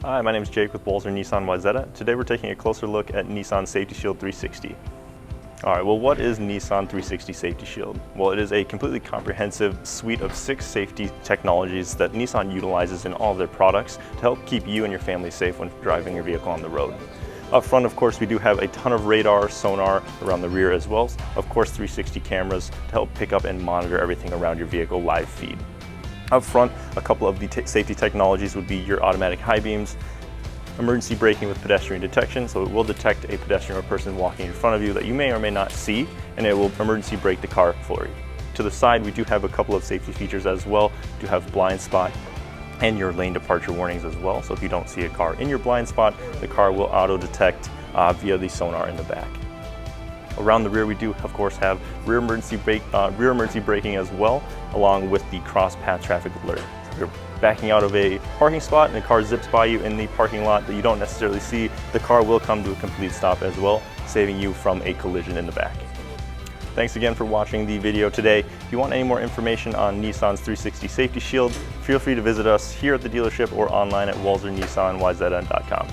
Hi, my name is Jake with Walser Nissan Wayzata. Today we're taking a closer look at Nissan Safety Shield 360. Alright, well, what is Nissan 360 Safety Shield? Well, it is a completely comprehensive suite of 6 safety technologies that Nissan utilizes in all of their products to help keep you and your family safe when driving your vehicle on the road. Up front, of course, we do have a ton of radar, sonar around the rear as well. Of course, 360 cameras to help pick up and monitor everything around your vehicle live feed. Up front, a couple of the safety technologies would be your automatic high beams, emergency braking with pedestrian detection, so it will detect a pedestrian or person walking in front of you that you may or may not see, and it will emergency brake the car for you. To the side, we do have a couple of safety features as well. We do have blind spot and your lane departure warnings as well, so if you don't see a car in your blind spot, the car will auto detect via the sonar in the back. Around the rear, we do, of course, have rear emergency braking as well, along with the cross path traffic alert. If you're backing out of a parking spot and the car zips by you in the parking lot that you don't necessarily see, the car will come to a complete stop as well, saving you from a collision in the back. Thanks again for watching the video today. If you want any more information on Nissan's 360 Safety Shield, feel free to visit us here at the dealership or online at walsernissanwayzata.com.